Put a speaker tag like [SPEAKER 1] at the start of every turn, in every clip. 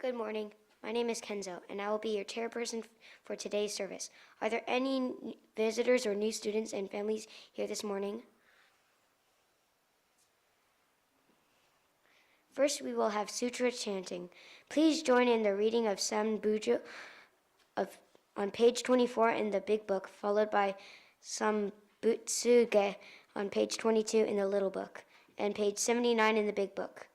[SPEAKER 1] Good morning. My name is Kenzo, and I will be your chairperson for today's service. Are there any visitors or new students and families here this morning? First, we will have sutra chanting. Please join in the reading of Sambujo on page 24 in the big book, followed by Sanbutsuge on page 22 in the little book, and page 79 in the big book.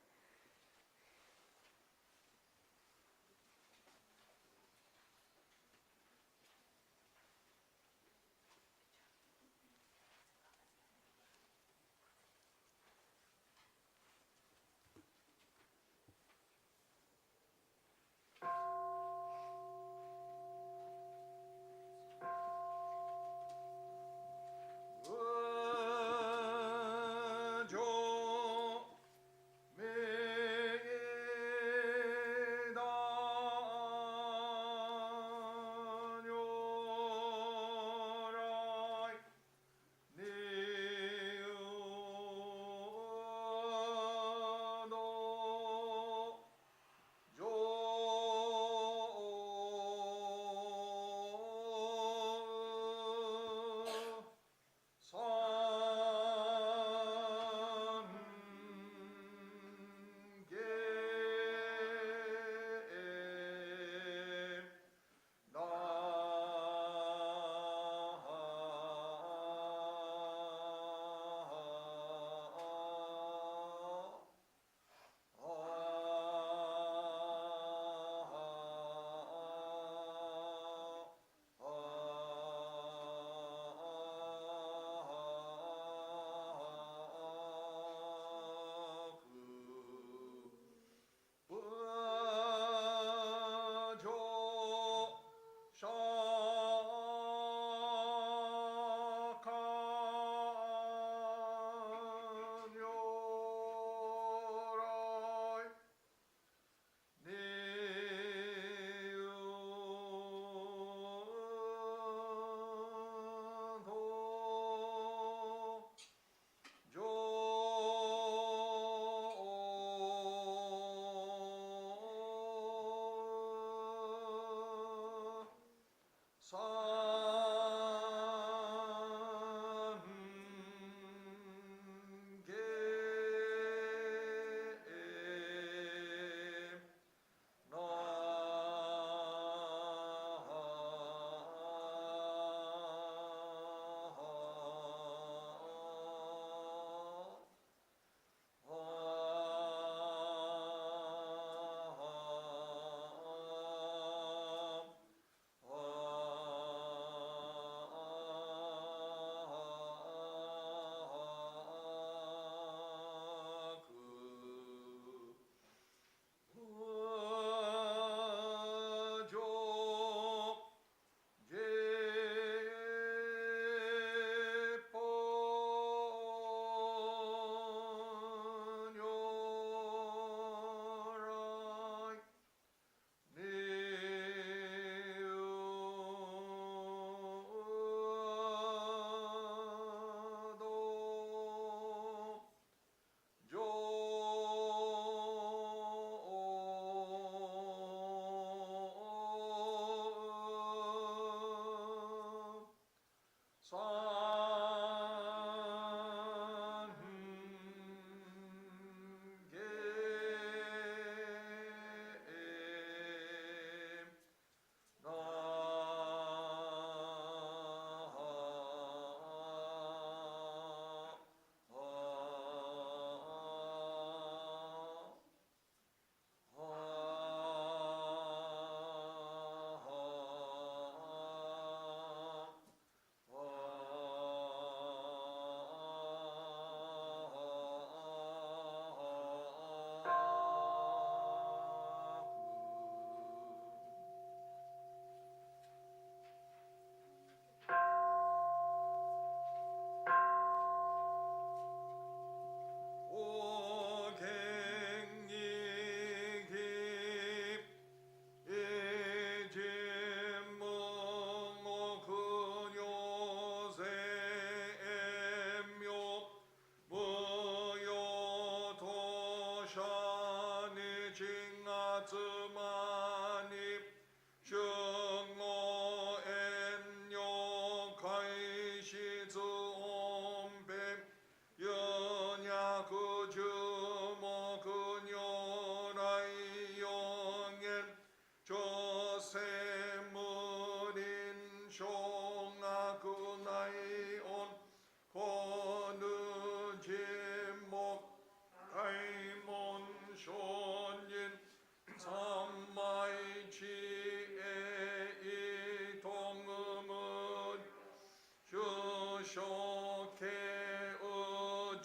[SPEAKER 2] Dharma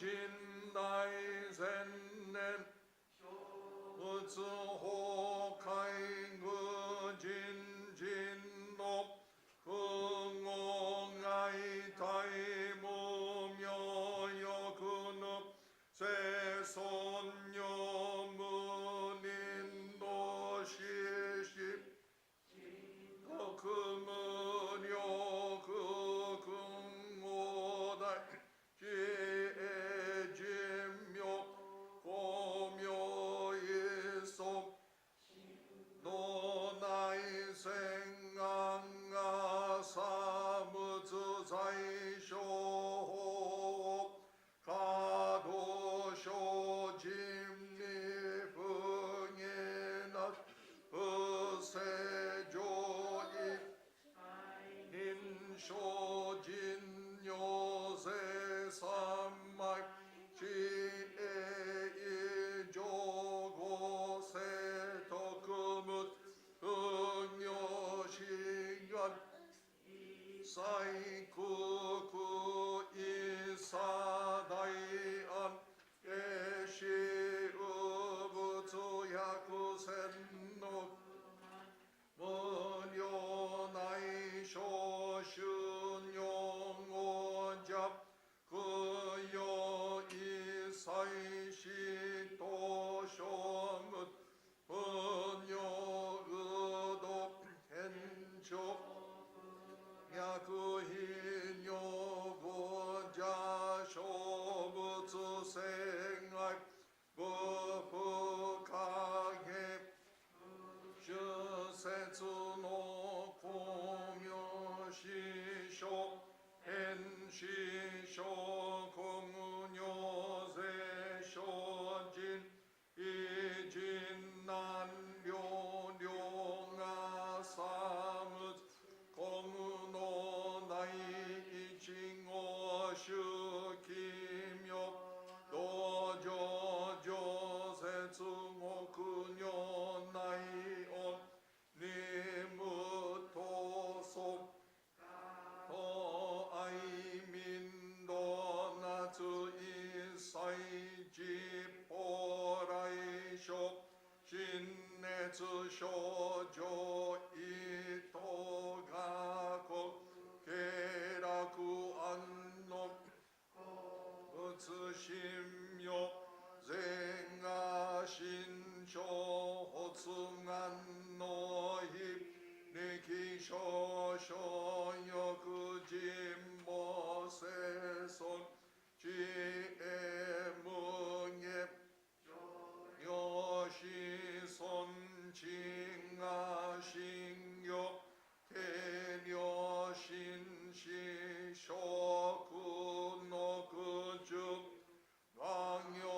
[SPEAKER 2] 진다이센넨 Butsu Hokai Gujin Jinno Kungongai Tai Mumyo Yokunu Sesonyo Munindo Shishi Okumunyo Kukungodai Jimyo Komyo Iso Nonai Senganga Samutsu Zaisho Kado Shojimni Funginat Usejoi Ninshojin Yose Samai Chi Jogo Setokumut Unyoshingan Saikuku Isadaian Eshi Ubutsu Yakusenno Munyonai Shoshun Yongonjap Kuyo Isai Shito Shomut Munyo Udo Hensho Yakuhin Yogonja Shobutsu Sengai Bupukage Shusetsu no Komyo Shisho Henshisho Komunyo Ze Shojin Ijin Nan Ryo Nga Samut Komuno Nai Ichingo Shukimyo Dojo Josetsu Mokunyo Nai On Nimutoso To Aimindo Natsu Isai Jiporai Sho Shinnetsu Shoujo Itogako Keraku Anno Butsu Shimyo Zenga Shinsho Hotsungan no Hip Niki Shosho Yoku Jimbo Seson Chi Emunye Yoshi Son Chinga Shingyo Kenyo Shinshi Shoku no Kuju Gangyo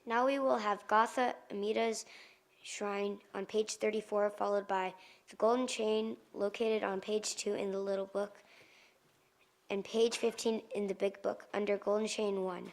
[SPEAKER 1] Now we will have Gatha Amida's shrine on page 34, followed by the golden chain located on page 2 in the little book and page 15 in the big book under golden chain 1.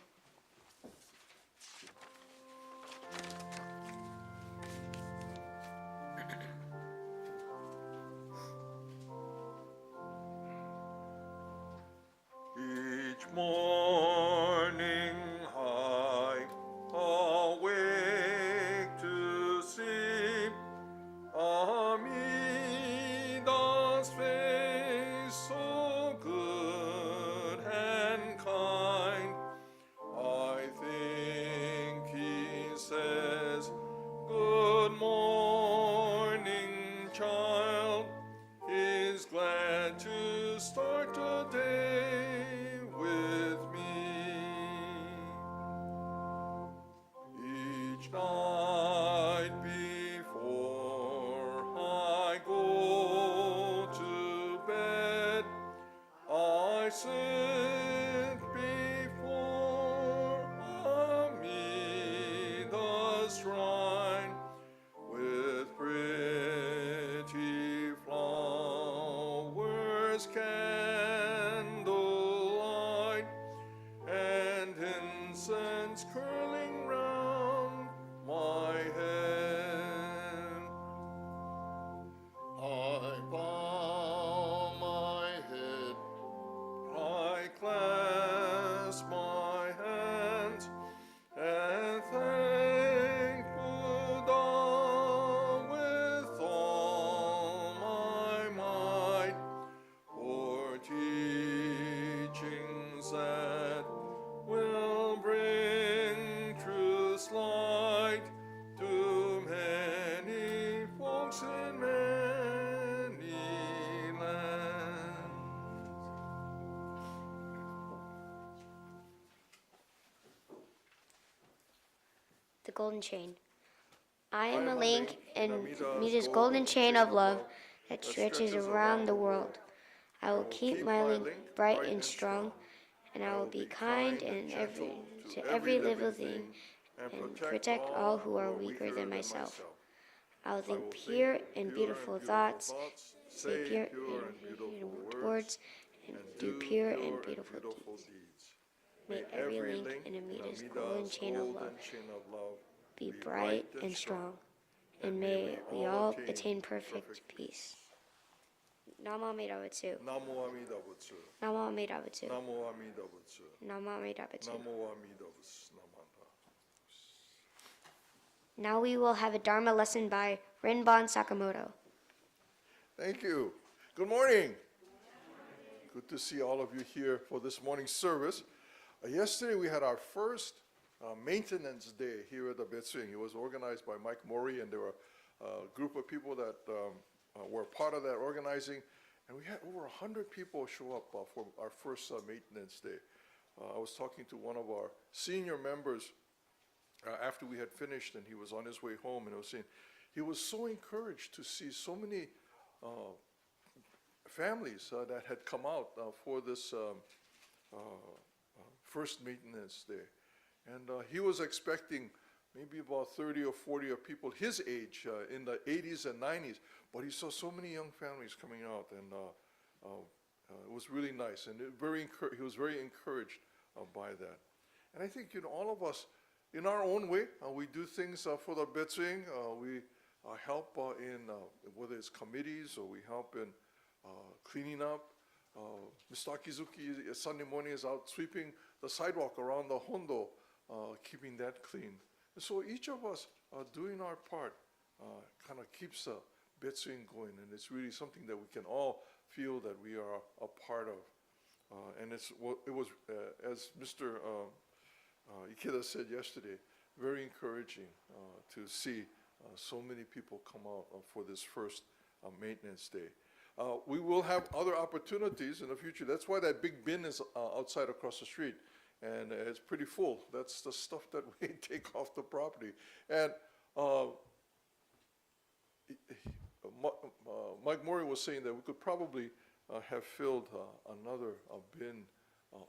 [SPEAKER 2] Each morning I awake to see Amida's face, so good and kind. I think he says, "Good morning, child." He's glad to start the day with me. Each night before I go to bed, I sit before Amida's shrine with pretty flowers, candlelight, and incense curling round my head. I bow my head, I clasp my hands, and thank Buddha with all my might for teachings that will bring truth's light to many folks in many lands.
[SPEAKER 1] The golden chain. I am a link in Amida's golden chain of love that stretches around the world. I will keep my link bright and strong, and I will be kind to every living thing and protect all who are weaker than myself. I will think pure and beautiful thoughts, say pure and beautiful words, and do pure and beautiful deeds. May every link in Amida's golden chain of love be bright and strong, and may we all attain perfect peace. Namu Amida Butsu.
[SPEAKER 2] Namu Amida Butsu.
[SPEAKER 1] Namu Amida Butsu.
[SPEAKER 2] Namu Amida Butsu.
[SPEAKER 1] Namu Amida Butsu.
[SPEAKER 2] Namu Amida Butsu. Namanda.
[SPEAKER 1] Now we will have a Dharma lesson by Rinban Sakamoto.
[SPEAKER 2] Thank you. Good morning. Good to see all of you here for this morning's service. Yesterday we had our first maintenance day here at the Betsuin. It was organized by Mike Mori, and there were a group of people that were part of that organizing. And we had over 100 people show up for our first maintenance day. I was talking to one of our senior members after we had finished, and he was on his way home, and I was saying he was so encouraged to see so many families that had come out for this first maintenance day. And he was expecting maybe about 30 or 40 of people his age in the 80s and 90s, but he saw so many young families coming out, and it was really nice, and he was very encouraged by that. And I think, all of us, in our own way, we do things for the Betsuin. We help in, whether it's committees, or we help in cleaning up. Mr. Akizuki Sunday morning is out sweeping the sidewalk around the Hondo, keeping that clean. And so each of us doing our part kind of keeps the Betsuin going, and it's really something that we can all feel that we are a part of. And it was, as Mr. Ikeda said yesterday, very encouraging to see so many people come out for this first maintenance day. We will have other opportunities in the future. That's why that big bin is outside across the street, and it's pretty full. That's the stuff that we take off the property. And Mike Mori was saying that we could probably have filled another bin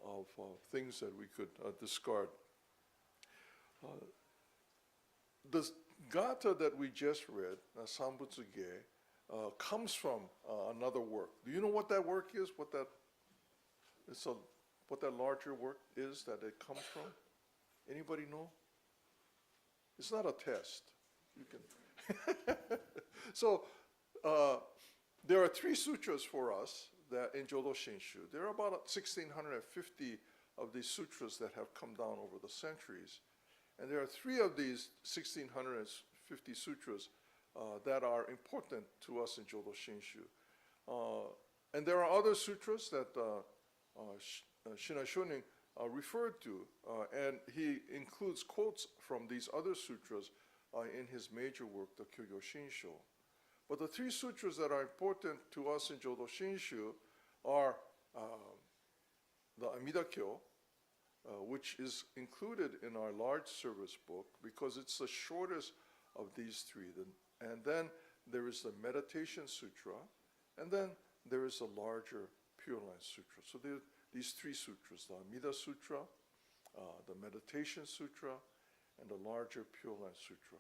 [SPEAKER 2] of things that we could discard. the Gatha that we just read, Sanbutsuge, comes from another work. Do you know what that work is? What that larger work is that it comes from? Anybody know? It's not a test. You can. So there are 3 sutras for us that in Jodo Shinshu. There are about 1,650 of these sutras that have come down over the centuries. And there are 3 of these 1,650 sutras that are important to us in Jodo Shinshu. And there are other sutras that Shinai Shonin referred to, and he includes quotes from these other sutras in his major work, the Kyogyo Shinsho. But the 3 sutras that are important to us in Jodo Shinshu are the Amida Kyo, which is included in our large service book because it's the shortest of these 3. And then there is the Meditation Sutra, and then there is the larger Pure Land Sutra. So there are these 3 sutras, the Amida Sutra, the Meditation Sutra, and the larger Pure Land Sutra.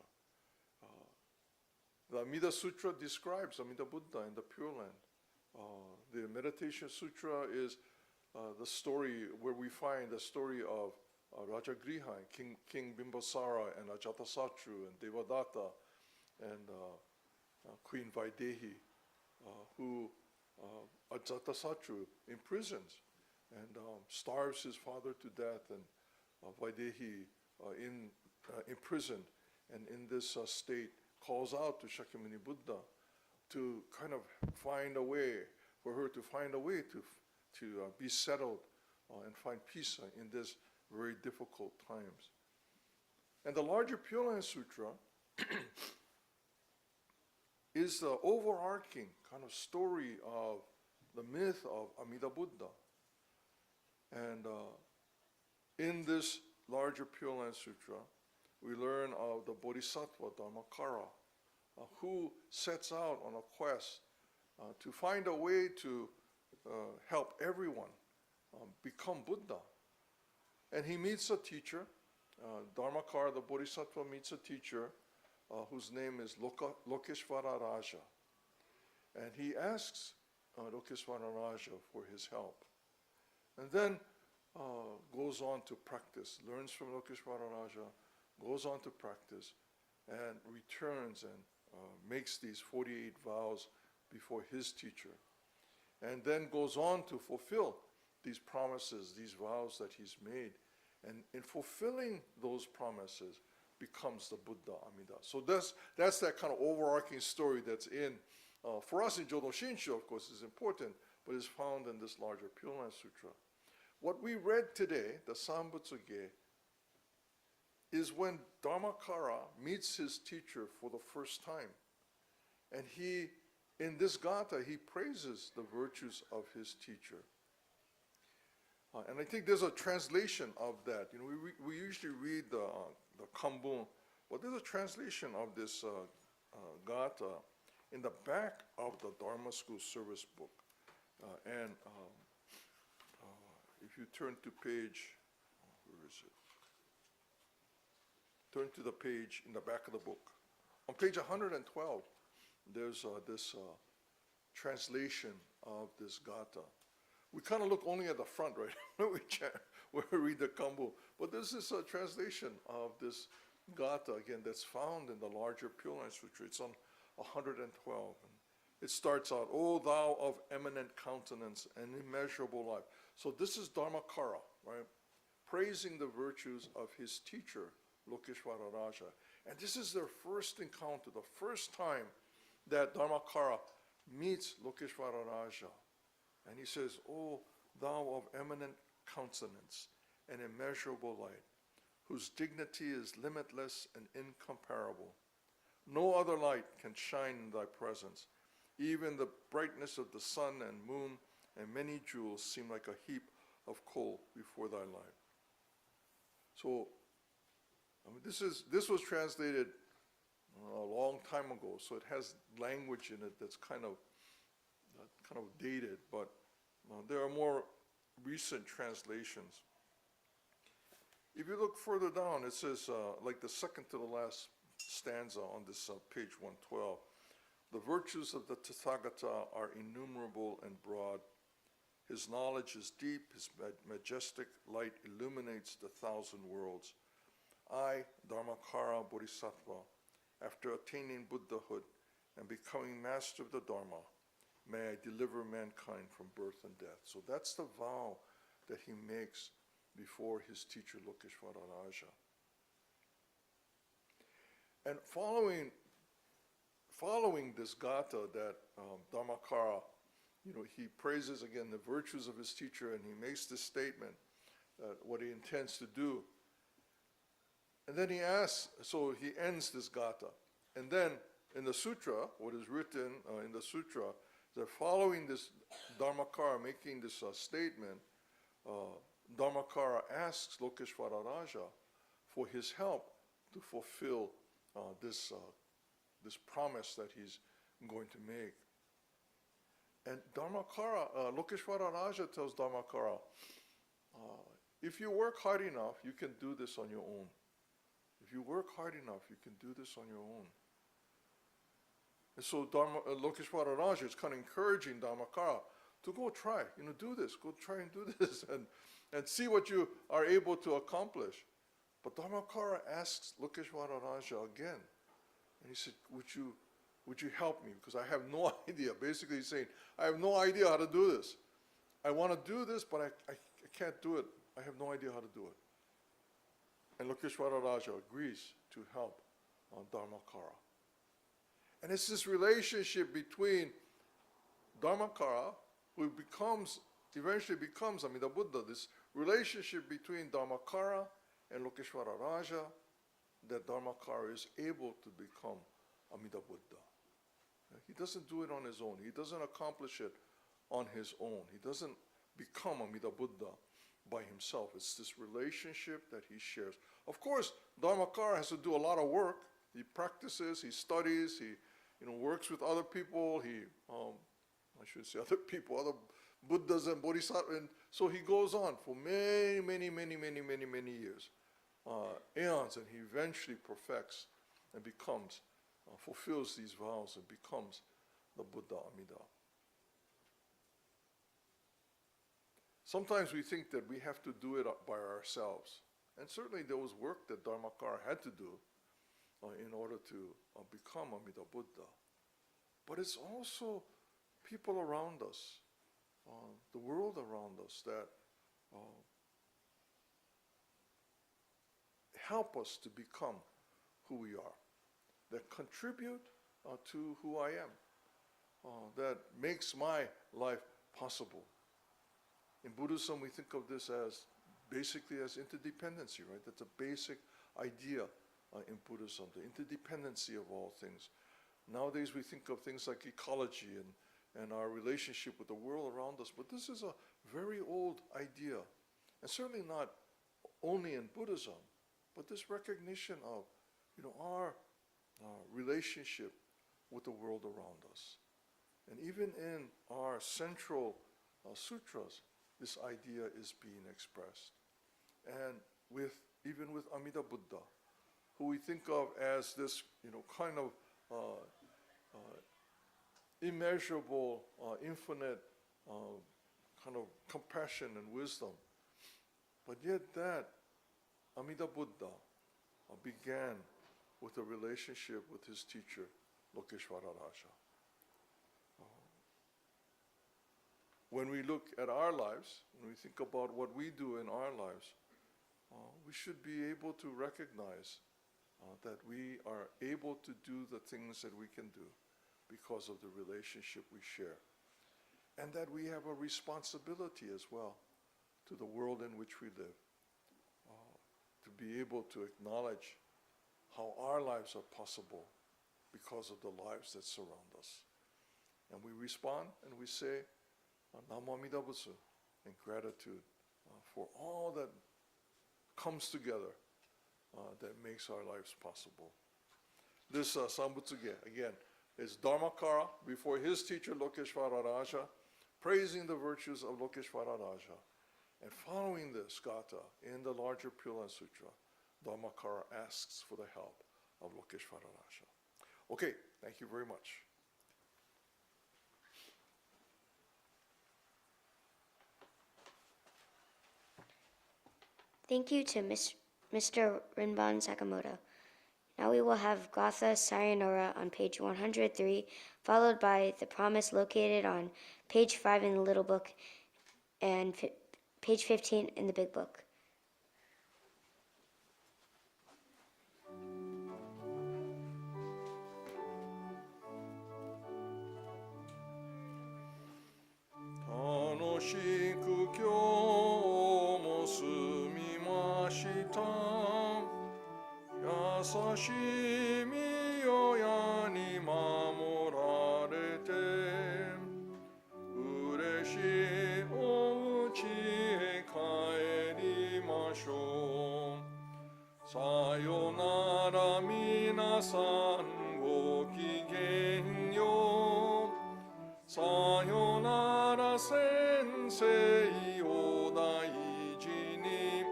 [SPEAKER 2] The Amida Sutra describes Amida Buddha in the Pure Land. The Meditation Sutra is the story where we find the story of Raja Grihai, King Bimbasara, and Ajatasattu, and Devadatta, and Queen Vaidehi, who Ajatasattu imprisons and starves his father to death, and Vaidehi imprisoned, and in this state calls out to Shakyamuni Buddha to kind of find a way, for her to find a way to be settled and find peace in this very difficult times. And the larger Pure Land Sutra is the overarching kind of story of the myth of Amida Buddha. And in this larger Pure Land Sutra, we learn of the Bodhisattva Dharmakara, who sets out on a quest to find a way to help everyone become Buddha. And he meets a teacher, Dharmakara, the Bodhisattva meets a teacher whose name is Lokeshvara Raja. And he asks Lokeshvara Raja for his help. And then goes on to practice, learns from Lokeshvara Raja, goes on to practice, and returns and makes these 48 vows before his teacher. And then goes on to fulfill these promises, these vows that he's made. And in fulfilling those promises, becomes the Buddha Amida. So that's that kind of overarching story that's in, for us in Jodo Shinshu, of course, is important, but is found in this larger Pure Land Sutra. What we read today, the Sanbutsuge, is when Dharmakara meets his teacher for the first time. And he, in this Gatha, he praises the virtues of his teacher. And I think there's a translation of that. You know, we usually read the Kambun, but there's a translation of this Gatha in the back of the Dharma School service book. And if you turn to page, where is it? Turn to the page in the back of the book. On page 112, there's this translation of this Gatha. We kind of look only at the front, right? Where we read the Kambu. But this is a translation of this Gatha, again, that's found in the larger Pure Land Sutra. It's on 112. And it starts out, "O thou of eminent countenance and immeasurable life." So this is Dharmakara, right? Praising the virtues of his teacher, Lokeshvara Raja. And this is their first encounter, the first time that Dharmakara meets Lokeshvara Raja. And he says, "O thou of eminent countenance and immeasurable light, whose dignity is limitless and incomparable. No other light can shine in thy presence. Even the brightness of the sun and moon and many jewels seem like a heap of coal before thy light." So, I mean, this was translated a long time ago, so it has language in it that's kind of dated, but there are more recent translations. If you look further down, it says, like the second to the last stanza on this page 112. The virtues of the Tathagata are innumerable and broad. His knowledge is deep, his majestic light illuminates the thousand worlds. I, Dharmakara Bodhisattva, after attaining Buddhahood and becoming master of the Dharma, may I deliver mankind from birth and death. So that's the vow that he makes before his teacher Lokeshvara Raja. And following this Gatha that Dharmakara, he praises again the virtues of his teacher, and he makes this statement, what he intends to do. And then he asks, so he ends this Gatha. And then in the sutra, what is written in the sutra, that following this Dharmakara making this statement, Dharmakara asks Lokeshvara Raja for his help to fulfill this promise that he's going to make. And Dharmakara, Lokeshvara Raja tells Dharmakara, if you work hard enough, you can do this on your own. If you work hard enough, you can do this on your own. And so Lokeshvara Raja is kind of encouraging Dharmakara to go try, do this, go try and do this, and see what you are able to accomplish. But Dharmakara asks Lokeshvara Raja again, and he said, would you help me? Because I have no idea. Basically he's saying, I have no idea how to do this. I want to do this, but I can't do it. I have no idea how to do it. And Lokeshvara Raja agrees to help Dharmakara. And it's this relationship between Dharmakara, who eventually becomes Amida Buddha, this relationship between Dharmakara and Lokeshvara Raja, that Dharmakara is able to become Amida Buddha. He doesn't do it on his own. He doesn't accomplish it on his own. He doesn't become Amida Buddha by himself. It's this relationship that he shares. Of course, Dharmakara has to do a lot of work. He practices, he studies, he works with other people. I should say other people, other Buddhas and Bodhisattvas. And so he goes on for many years, aeons, and he eventually perfects and becomes, fulfills these vows and becomes the Buddha Amida. Sometimes we think that we have to do it by ourselves. And certainly there was work that Dharmakara had to do in order to become Amida Buddha. But it's also people around us, the world around us, that help us to become who we are, that contribute to who I am, that makes my life possible. In Buddhism, we think of this as basically as interdependency, right? That's a basic idea in Buddhism, the interdependency of all things. Nowadays, we think of things like ecology and our relationship with the world around us, but this is a very old idea, and certainly not only in Buddhism, but this recognition of, our relationship with the world around us. And even in our central sutras, this idea is being expressed. And even with Amida Buddha, who we think of as this, kind of immeasurable, infinite kind of compassion and wisdom. But yet that Amida Buddha began with a relationship with his teacher, Lokeshvara Raja. When we look at our lives, when we think about what we do in our lives, we should be able to recognize that we are able to do the things that we can do because of the relationship we share. And that we have a responsibility as well to the world in which we live, to be able to acknowledge how our lives are possible because of the lives that surround us. And we respond and we say, Namu Amida Butsu, in gratitude for all that comes together that makes our lives possible. This Sanbutsuge, again, is Dharmakara before his teacher Lokeshvara Raja, praising the virtues of Lokeshvara Raja. And following this Gatha in the larger Pure Land Sutra, Dharmakara asks for the help Avalokiteshvara Rasha. Okay, thank you very much.
[SPEAKER 1] Thank you to Mr. Rinban Sakamoto. Now we will have Gatha Sayonara on page 103, followed by the promise located on page 5 in the little book and page 15 in the big book.
[SPEAKER 2] Sayonara minasan go kigenyo. Sayonara sensei o daiji ni.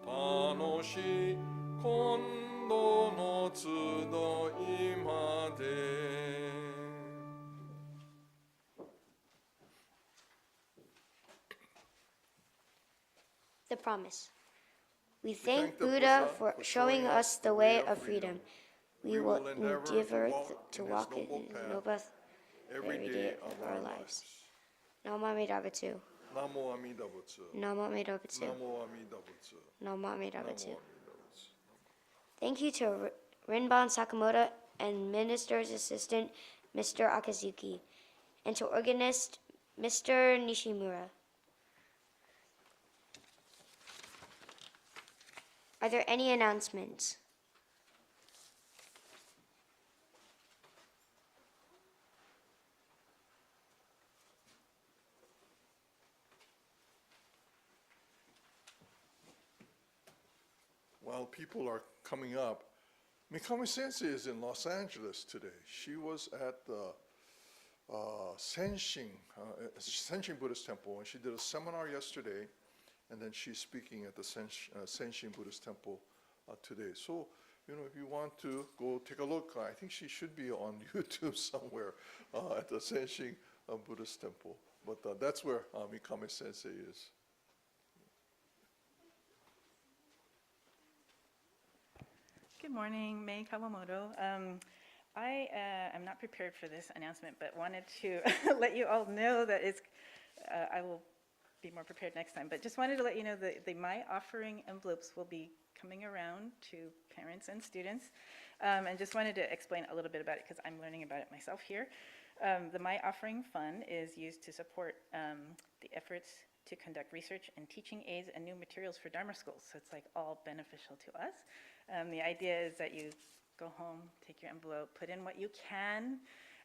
[SPEAKER 2] Tanoshii kondo no tsudoi made.
[SPEAKER 1] The promise. We thank Buddha for showing us the way of freedom. We will endeavor to walk in his noble path every day of our lives. Namu Amida Butsu.
[SPEAKER 2] Namu Amida Butsu.
[SPEAKER 1] Namu Amida Butsu.
[SPEAKER 2] Namu Amida Butsu.
[SPEAKER 1] Namu Amida Butsu. Thank you to Rinban Sakamoto and Minister's Assistant, Mr. Akizuki, and to organist, Mr. Nishimura. Are there any announcements?
[SPEAKER 2] While people are coming up, Mikami Sensei is in Los Angeles today. She was at the Senshin Buddhist Temple, and she did a seminar yesterday, and then she's speaking at the Senshin Buddhist Temple today. So, if you want to go take a look, I think she should be on YouTube somewhere at the Senshin Buddhist Temple. But that's where Mikami Sensei is.
[SPEAKER 3] Good morning, Mei Kawamoto. I am not prepared for this announcement, but wanted to let you all know that I will be more prepared next time. But just wanted to let you know that the My Offering envelopes will be coming around to parents and students. And just wanted to explain a little bit about it because I'm learning about it myself here. The My Offering Fund is used to support the efforts to conduct research and teaching aids and new materials for Dharma schools. So it's like all beneficial to us. The idea is that you go home, take your envelope, put in what you can,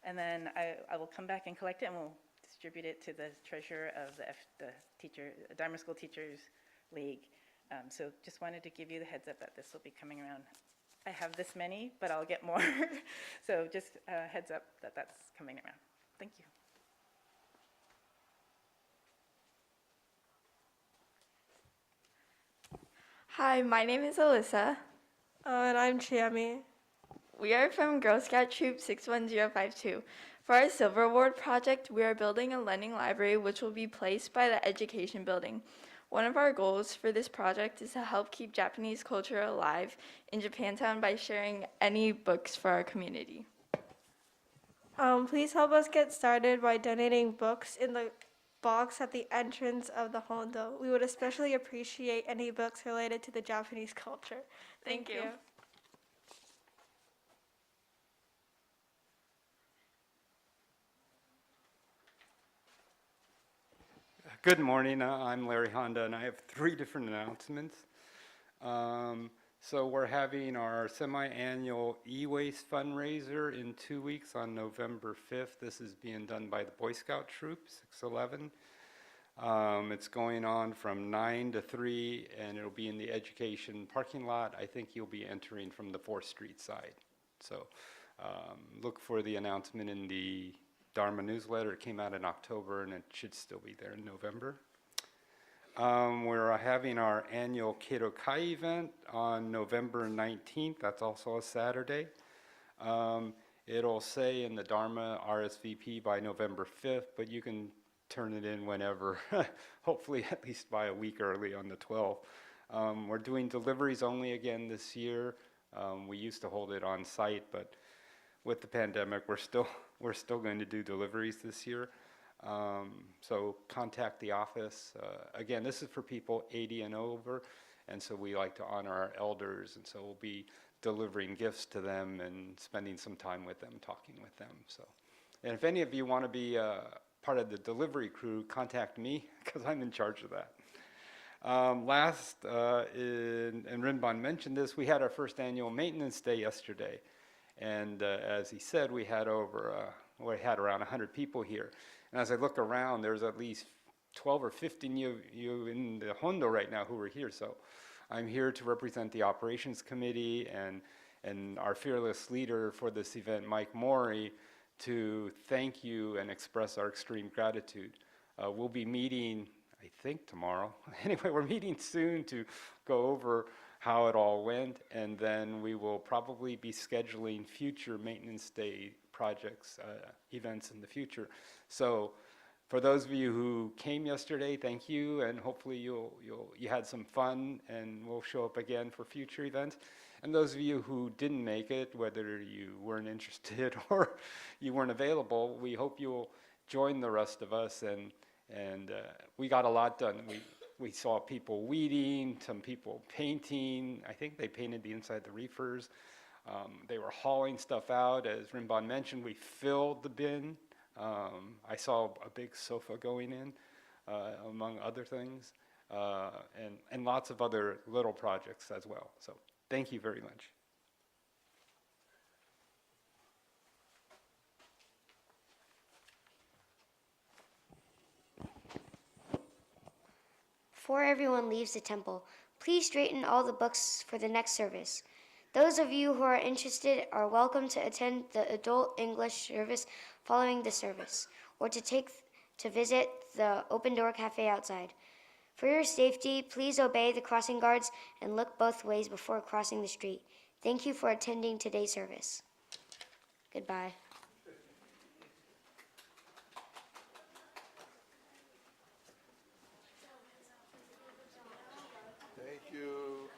[SPEAKER 3] and then I will come back and collect it, and we'll distribute it to the treasurer of the Dharma School Teachers League. So just wanted to give you the heads up that this will be coming around. I have this many, but I'll get more. So just heads up that that's coming around. Thank you.
[SPEAKER 4] Hi, my name is Alyssa.
[SPEAKER 5] And I'm Chiami.
[SPEAKER 4] We are from Girl Scout Troop 61052. For our Silver Award project, we are building a lending library which will be placed by the education building. One of our goals for this project is to help keep Japanese culture alive in Japantown by sharing any books for our community.
[SPEAKER 5] Please help us get started by donating books in the box at the entrance of the Hondo. We would especially appreciate any books related to the Japanese culture.
[SPEAKER 4] Thank you.
[SPEAKER 6] Good morning. I'm Larry Honda, and I have 3 different announcements. So we're having our semi-annual e-waste fundraiser in 2 weeks on November 5th. This is being done by the Boy Scout Troop 611. It's going on from 9 to 3, and it'll be in the education parking lot. I think you'll be entering from the 4th Street side. So look for the announcement in the Dharma newsletter. It came out in October, and it should still be there in November. We're having our annual Kidokai event on November 19th. That's also a Saturday. It'll say in the Dharma RSVP by November 5th, but you can turn it in whenever, hopefully at least by a week early on the 12th. We're doing deliveries only again this year. We used to hold it on site, but with the pandemic, we're still going to do deliveries this year. So contact the office. Again, this is for people 80 and over, and so we like to honor our elders, and so we'll be delivering gifts to them and spending some time with them, talking with them. So, and if any of you want to be part of the delivery crew, contact me because I'm in charge of that. Last, and Rinban mentioned this, we had our first annual maintenance day yesterday, and as he said, we had around 100 people here. And as I look around, there's at least 12 or 15 you in the Hondo right now who are here. So I'm here to represent the operations committee and our fearless leader for this event, Mike Mori, to thank you and express our extreme gratitude. We'll be meeting, I think tomorrow. Anyway, we're meeting soon to go over how it all went, and then we will probably be scheduling future maintenance day projects, events in the future. So for those of you who came yesterday, thank you, and hopefully you had some fun, and we'll show up again for future events. And those of you who didn't make it, whether you weren't interested or you weren't available, we hope you'll join the rest of us, and we got a lot done. We saw people weeding, some people painting. I think they painted the inside the reefers. They were hauling stuff out. As Rinban mentioned, we filled the bin. I saw a big sofa going in, among other things, and lots of other little projects as well. So thank you very much.
[SPEAKER 1] Before everyone leaves the temple, please straighten all the books for the next service. Those of you who are interested are welcome to attend the adult English service following the service, or to visit the open door cafe outside. For your safety, please obey the crossing guards and look both ways before crossing the street. Thank you for attending today's service. Goodbye.
[SPEAKER 2] Thank you.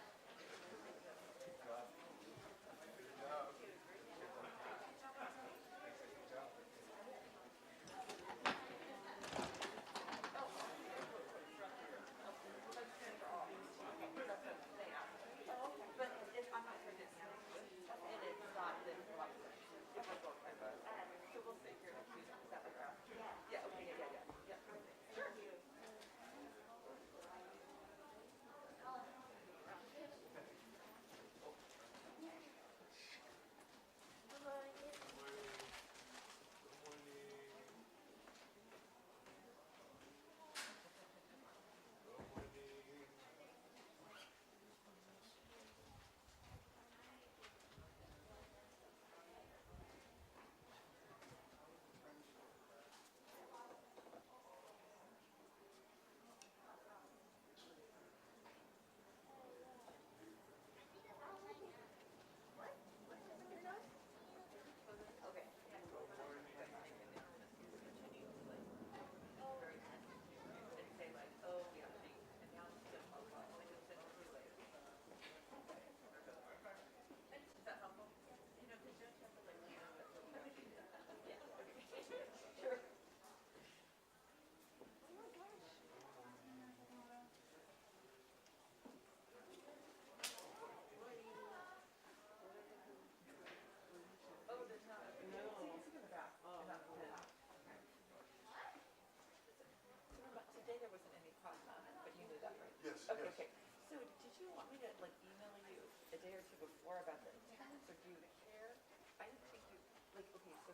[SPEAKER 3] Okay. So did you want me to email you a day or two before about the attendance, or do you care? I didn't think you, okay,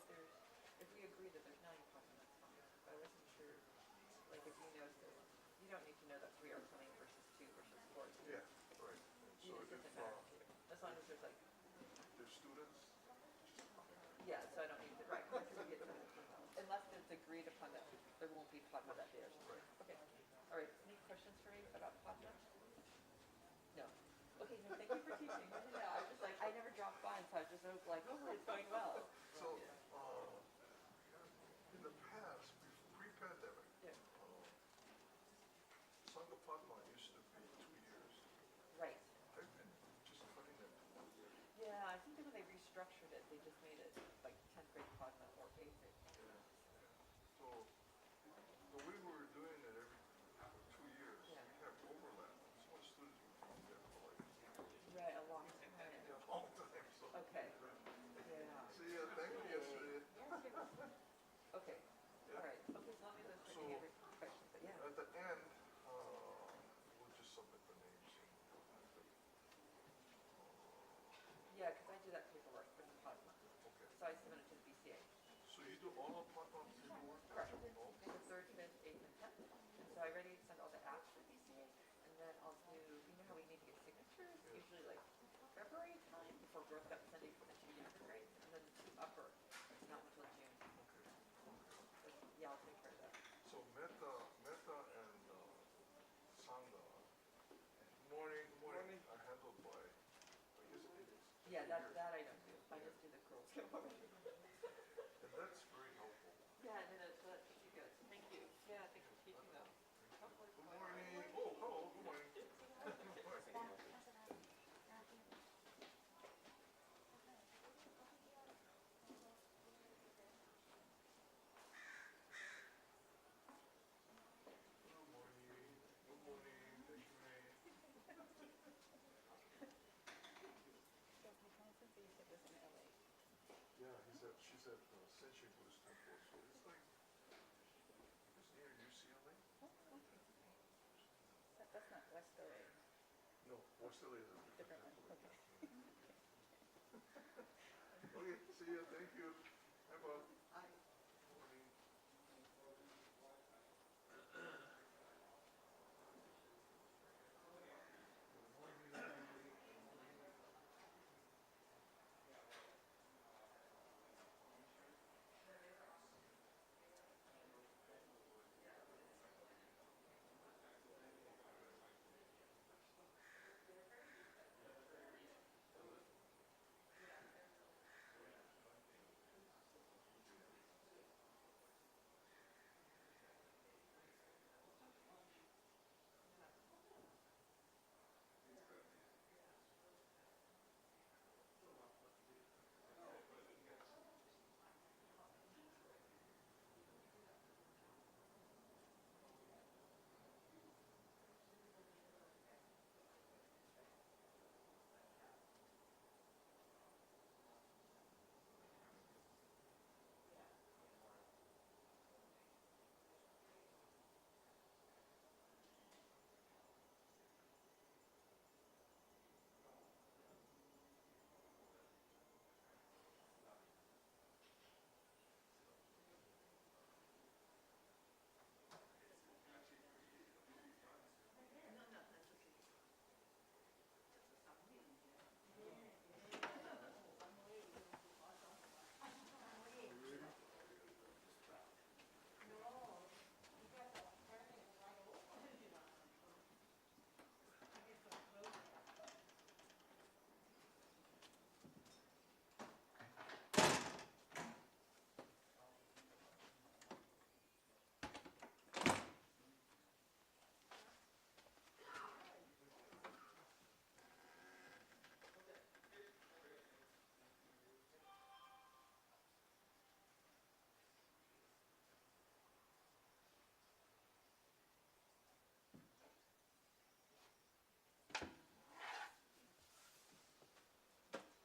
[SPEAKER 3] so if we agree that there's 90 plus, that's fine. But I wasn't sure, if you know, so you don't need to know that 3 are coming versus 2 versus 4.
[SPEAKER 2] Yeah, right. So
[SPEAKER 3] It doesn't matter to you. As long as there's
[SPEAKER 2] there's students.
[SPEAKER 3] yeah, so I don't need to, right, once we get to unless it's agreed upon that there won't be talk about that day or something. Okay. All right, any questions for me?
[SPEAKER 7] just hope like, oh, it's going well.
[SPEAKER 2] So, in the past, pre-pandemic,
[SPEAKER 7] Yeah.
[SPEAKER 2] Sangapatma used to be 2 years.
[SPEAKER 7] Right.
[SPEAKER 2] I've been just cutting it to 1 year.
[SPEAKER 7] Yeah, I think that when they restructured it, they just made it like 10th grade Padma or 8th grade.
[SPEAKER 2] So, the way we were doing it every for 2 years,
[SPEAKER 7] Yeah.
[SPEAKER 2] we have overlap. Some of the students would be there for like
[SPEAKER 7] Right, a long time.
[SPEAKER 2] a long time. So,
[SPEAKER 7] Okay. Yeah.
[SPEAKER 2] see ya, thank you yesterday.
[SPEAKER 7] Okay. All right. Okay, so let me list
[SPEAKER 2] So,
[SPEAKER 7] any other questions, but yeah.
[SPEAKER 2] at the end, we'll just submit the names.
[SPEAKER 7] Yeah, because I do that paperwork for the Padma.
[SPEAKER 2] Okay.
[SPEAKER 7] So I submit it to the BCA.
[SPEAKER 2] So you do all of Patma paperwork?
[SPEAKER 7] Correct.
[SPEAKER 2] Oh,
[SPEAKER 7] In the 3rd, 5th, 8th, and 10th. And so I ready to send all the apps to the BCA, and then I'll do, you know how we need to get signatures?
[SPEAKER 2] Yeah.
[SPEAKER 7] Usually like February time before Growth Cup Sunday for the 2 younger grades, and then the 2 upper. It's not until June.
[SPEAKER 2] okay.
[SPEAKER 7] But yeah, I'll take care of that.
[SPEAKER 2] So Metta and Sangha. Good morning, good morning. Are handled by, I guess it is.
[SPEAKER 7] Yeah, that I don't do. I just do the Girl Scout.
[SPEAKER 2] And that's very helpful.
[SPEAKER 7] Yeah, and then that's pretty good. Thank you. Yeah, thanks for teaching them. Hopefully it's
[SPEAKER 2] Good
[SPEAKER 7] going well.
[SPEAKER 2] morning. Oh, hello, good morning. Good morning. Good morning. Good morning. Thank you, Ray.
[SPEAKER 7] So how long since you said this in LA?
[SPEAKER 2] Yeah, she's at Senshin Buddhist Temple, so it's like, it's near UCLA.
[SPEAKER 7] That's not West LA.
[SPEAKER 2] No, West LA is a
[SPEAKER 7] Different one. Okay.
[SPEAKER 2] Okay, see ya, thank you. Bye, Bob.
[SPEAKER 7] Hi.
[SPEAKER 2] Morning.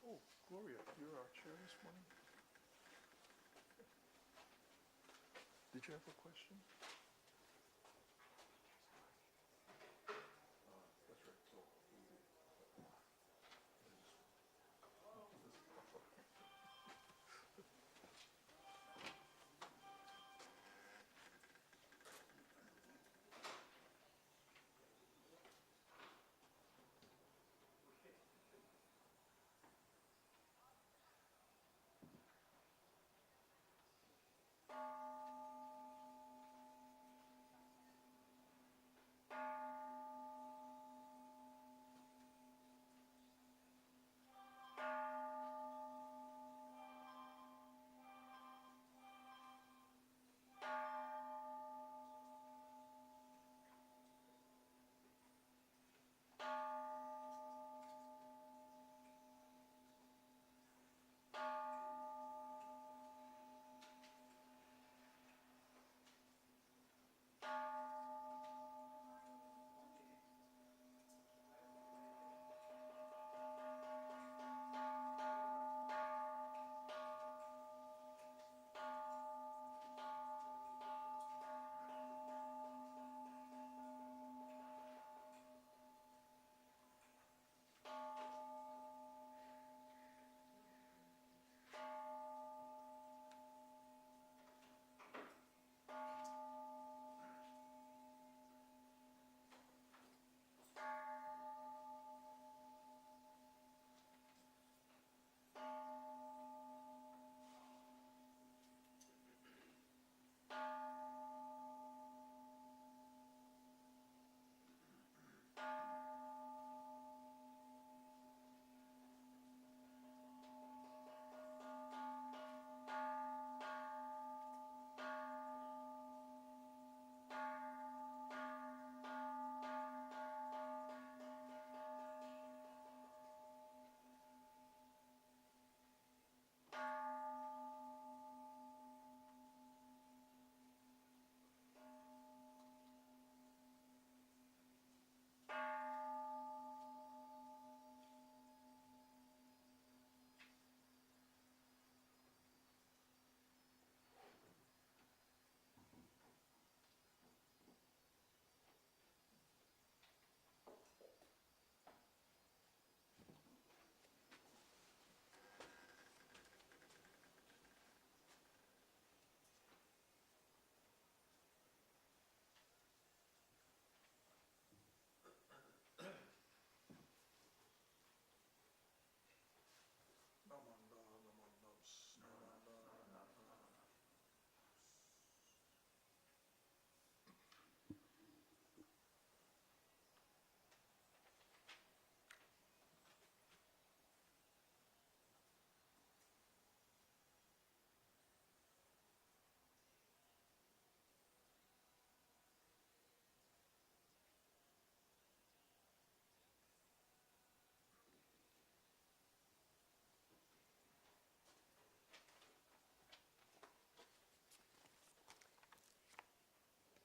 [SPEAKER 2] Oh, Gloria, you're our chair this morning? Did you have a question? That's right, so.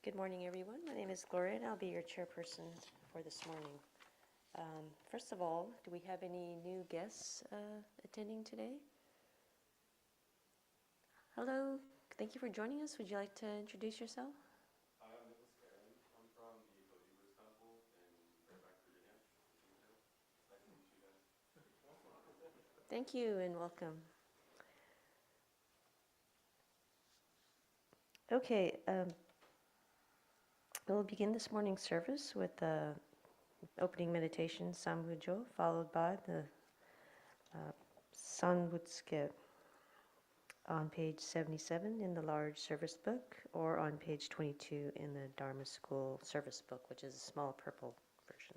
[SPEAKER 8] Good morning, everyone. My name is Gloria, and I'll be your chairperson for this morning. First of all, do we have any new guests attending today? Hello, thank you for joining us. Would you like to introduce yourself? Thank you and welcome. Okay, we'll begin this morning's service with the opening meditation, Sambujo, followed by the Sanbutsuge on page 77 in the large service book, or on page 22 in the Dharma School service book, which is a small purple version.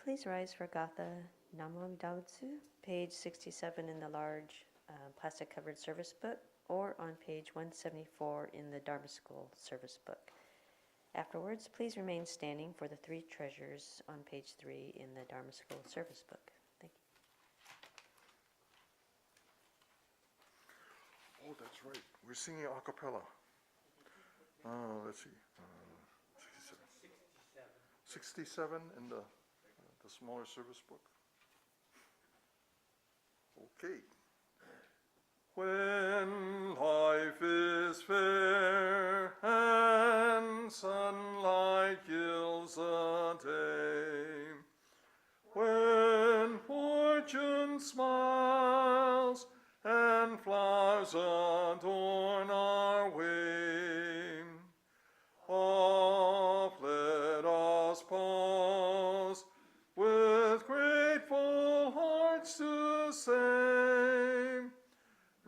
[SPEAKER 8] Please rise for Gatha Namu Amida Butsu, page 67 in the large plastic-covered service book, or on page 174 in the Dharma School service book. Afterwards, please remain standing for the three treasures on page 3 in the Dharma School service book. Thank you.
[SPEAKER 2] Oh, that's right. We're singing a cappella. Let's see. 67 in the smaller service book. Okay. When life is fair and sunlight gilds the day, when fortune smiles and flowers adorn our way, oft let us pause with grateful hearts to say,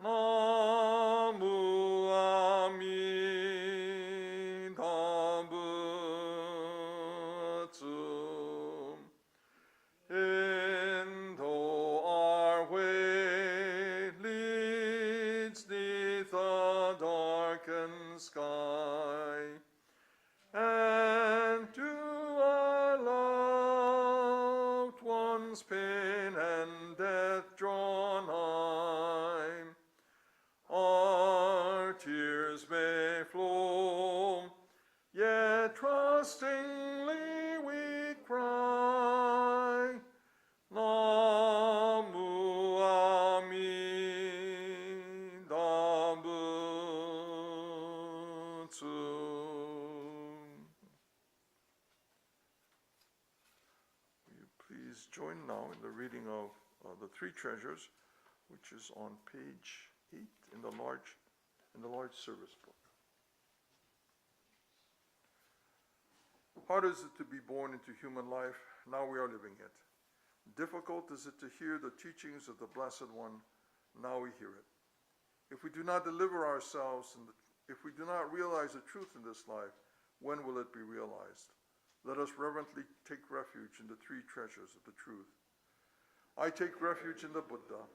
[SPEAKER 2] Namu Amida Butsu. And though our way leads neath the darkened sky, and to our loved ones pain and death draw nigh, our tears may flow, yet trustingly we cry, Namu Amida Butsu. Will you please join now in the reading of the three treasures, which is on page 8 in the large service book. Hard is it to be born into human life, now we are living it. Difficult is it to hear the teachings of the Blessed One, now we hear it. If we do not deliver ourselves, if we do not realize the truth in this life, when will it be realized? Let us reverently take refuge in the three treasures of the truth. I take refuge in the Buddha.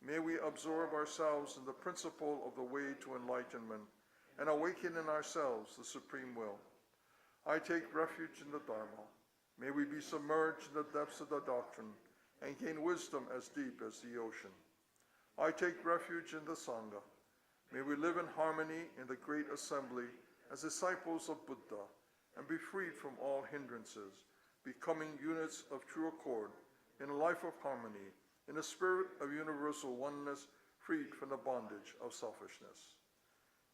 [SPEAKER 2] May we absorb ourselves in the principle of the way to enlightenment and awaken in ourselves the supreme will. I take refuge in the Dharma. May we be submerged in the depths of the doctrine and gain wisdom as deep as the ocean. I take refuge in the Sangha. May we live in harmony in the great assembly as disciples of Buddha and be freed from all hindrances, becoming units of true accord in a life of harmony, in a spirit of universal oneness, freed from the bondage of selfishness.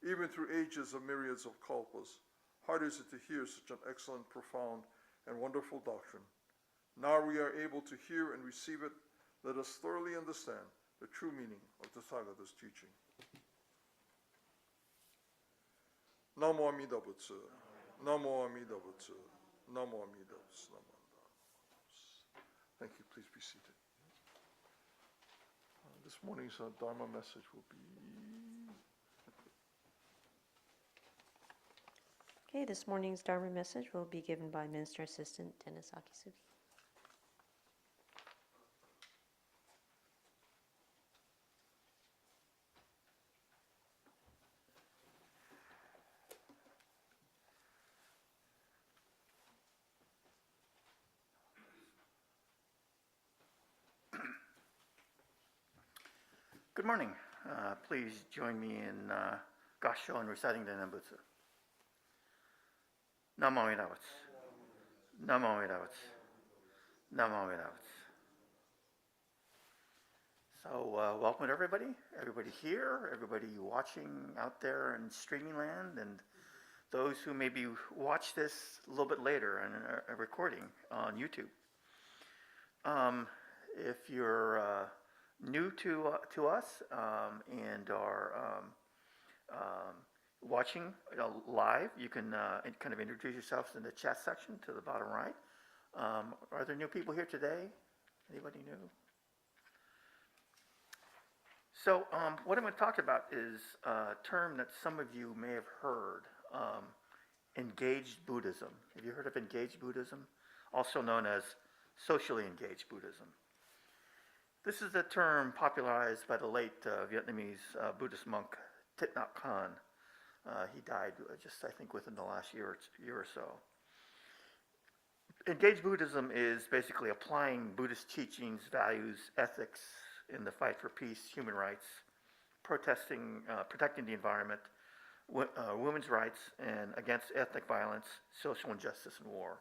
[SPEAKER 2] Even through ages of myriads of kalpas, hard is it to hear such an excellent, profound, and wonderful doctrine. Now we are able to hear and receive it. Let us thoroughly understand the true meaning of the Tathagata's teaching. Namu Amida Butsu. Namu Amida Butsu. Namu Amida Butsu. Thank you. Please be seated. This morning's Dharma message will be...
[SPEAKER 8] Okay, this morning's Dharma message will be given by Minister Assistant Dennis Akizuki.
[SPEAKER 9] Good morning. Please join me in Gassho and reciting the Sanbutsuge. Namu Amida Butsu. Namu Amida Butsu. Namu Amida Butsu. So welcome to everybody here, everybody watching out there in streaming land, and those who maybe watch this a little bit later on a recording on YouTube. If you're new to us and are watching live, you can kind of introduce yourselves in the chat section to the bottom right. Are there new people here today? Anybody new? So what I'm going to talk about is a term that some of you may have heard, engaged Buddhism. Have you heard of engaged Buddhism? Also known as socially engaged Buddhism. This is a term popularized by the late Vietnamese Buddhist monk Thich Nhat Hanh. He died just, I think, within the last year or so. Engaged Buddhism is basically applying Buddhist teachings, values, ethics in the fight for peace, human rights, protecting the environment, women's rights, and against ethnic violence, social injustice, and war.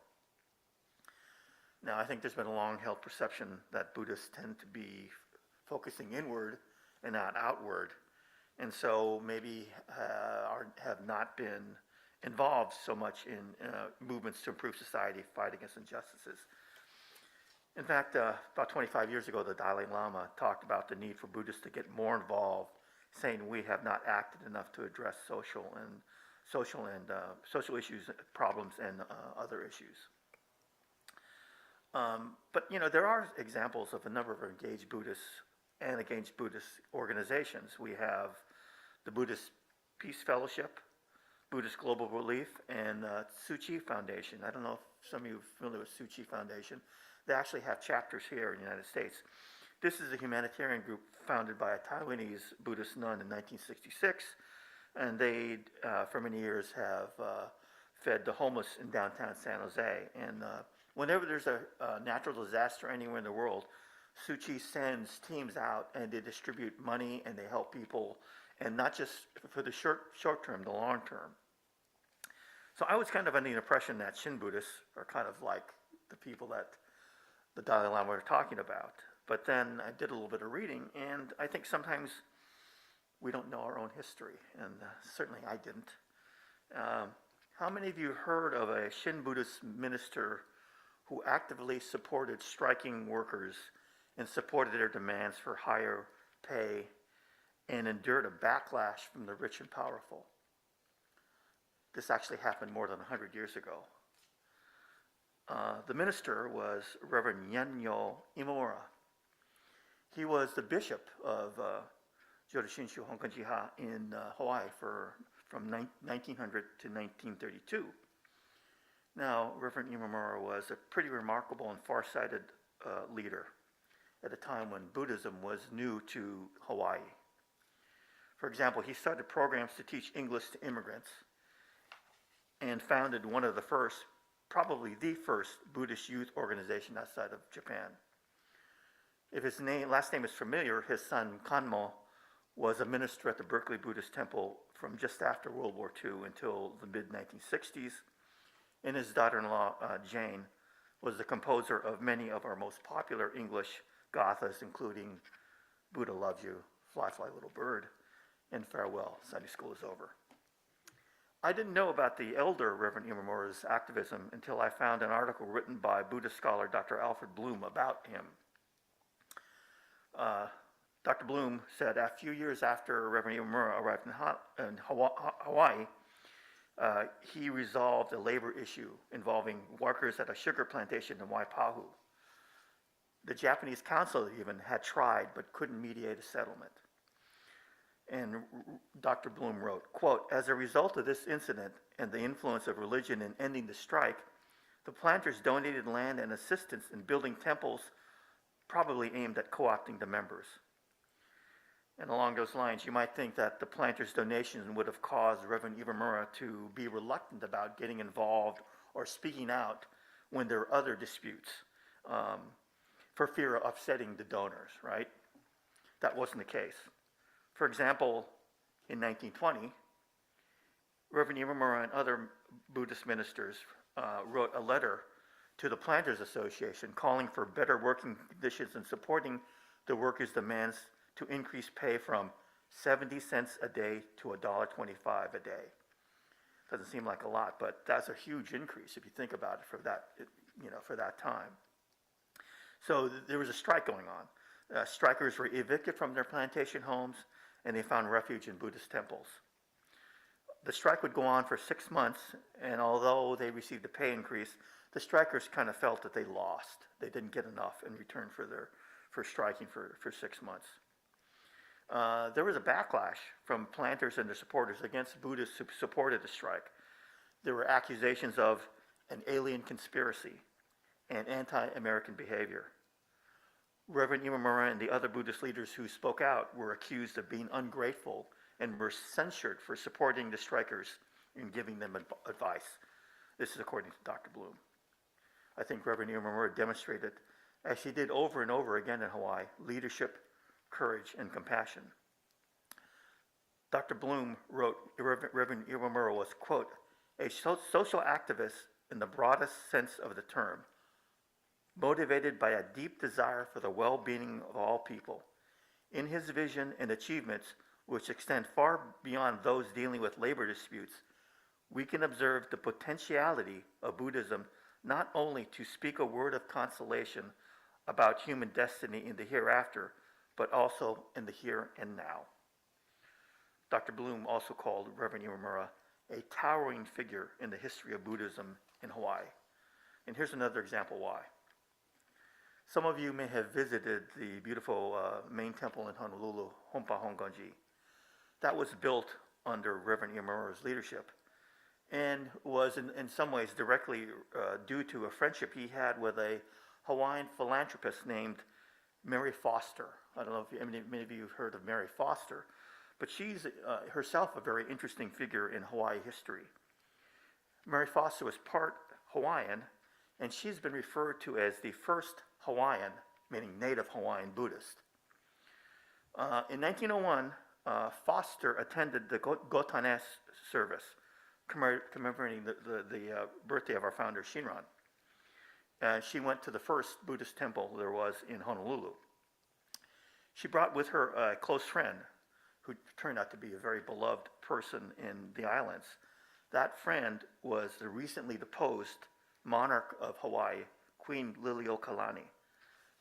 [SPEAKER 9] Now, I think there's been a long-held perception that Buddhists tend to be focusing inward and not outward, and so maybe have not been involved so much in movements to improve society, fight against injustices. In fact, about 25 years ago, the Dalai Lama talked about the need for Buddhists to get more involved, saying we have not acted enough to address social issues, problems, and other issues. But there are examples of a number of engaged Buddhists and engaged Buddhist organizations. We have the Buddhist Peace Fellowship, Buddhist Global Relief, and Tzu Chi Foundation. I don't know if some of you are familiar with Tzu Chi Foundation. They actually have chapters here in the United States. This is a humanitarian group founded by a Taiwanese Buddhist nun in 1966, and they, for many years, have fed the homeless in downtown San Jose. And whenever there's a natural disaster anywhere in the world, Tzu Chi sends teams out and they distribute money and they help people, and not just for the short term, the long term. So I was kind of under the impression that Shin Buddhists are kind of like the people that the Dalai Lama were talking about. But then I did a little bit of reading, and I think sometimes we don't know our own history, and certainly I didn't. How many of you heard of a Shin Buddhist minister who actively supported striking workers and supported their demands for higher pay and endured a backlash from the rich and powerful? This actually happened more than 100 years ago. The minister was Reverend Yanyo Imamura. He was the bishop of Jodoshinshu Honkan-jiha in Hawaii from 1900 to 1932. Now, Reverend Imamura was a pretty remarkable and far-sighted leader at a time when Buddhism was new to Hawaii. For example, he started programs to teach English to immigrants and founded one of the first, probably the first, Buddhist youth organization outside of Japan. If his last name is familiar, his son Kanmo was a minister at the Berkeley Buddhist Temple from just after World War II until the mid-1960s, and his daughter-in-law, Jane, was the composer of many of our most popular English Gathas, including Buddha Loves You, Fly, Fly, Little Bird, and Farewell, Sunday School is Over. I didn't know about the elder Reverend Imamura's activism until I found an article written by Buddhist scholar Dr. Alfred Bloom about him. Dr. Bloom said a few years after Reverend Imamura arrived in Hawaii, he resolved a labor issue involving workers at a sugar plantation in Waipahu. The Japanese council even had tried but couldn't mediate a settlement. And Dr. Bloom wrote, quote, "As a result of this incident and the influence of religion in ending the strike, the planters donated land and assistance in building temples probably aimed at co-opting the members." And along those lines, you might think that the planters' donations would have caused Reverend Imamura to be reluctant about getting involved or speaking out when there are other disputes for fear of upsetting the donors, right? That wasn't the case. For example, in 1920, Reverend Imamura and other Buddhist ministers wrote a letter to the Planters Association calling for better working conditions and supporting the workers' demands to increase pay from 70 cents a day to $1.25 a day. Doesn't seem like a lot, but that's a huge increase if you think about it for that time. So there was a strike going on. Strikers were evicted from their plantation homes, and they found refuge in Buddhist temples. The strike would go on for 6 months, and although they received a pay increase, the strikers kind of felt that they lost. They didn't get enough in return for striking for 6 months. There was a backlash from planters and their supporters against Buddhists who supported the strike. There were accusations of an alien conspiracy and anti-American behavior. Reverend Imamura and the other Buddhist leaders who spoke out were accused of being ungrateful and were censured for supporting the strikers and giving them advice. This is according to Dr. Bloom. I think Reverend Imamura demonstrated, as she did over and over again in Hawaii, leadership, courage, and compassion. Dr. Bloom wrote Reverend Imamura was, quote, a social activist in the broadest sense of the term, motivated by a deep desire for the well-being of all people. In his vision and achievements, which extend far beyond those dealing with labor disputes, we can observe the potentiality of Buddhism not only to speak a word of consolation about human destiny in the hereafter, but also in the here and now. Dr. Bloom also called Reverend Imamura a towering figure in the history of Buddhism in Hawaii. And here's another example why. Some of you may have visited the beautiful main temple in Honolulu, Hompa Honganji. That was built under Reverend Imamura's leadership and was in some ways directly due to a friendship he had with a Hawaiian philanthropist named Mary Foster. I don't know if many of you have heard of Mary Foster, but she's herself a very interesting figure in Hawaii history. Mary Foster was part Hawaiian, and she's been referred to as the first Hawaiian, meaning native Hawaiian Buddhist. In 1901, Foster attended the Gotanes service, commemorating the birthday of our founder, Shinran. She went to the first Buddhist temple there was in Honolulu. She brought with her a close friend who turned out to be a very beloved person in the islands. That friend was the recently deposed monarch of Hawaii, Queen Liliuokalani.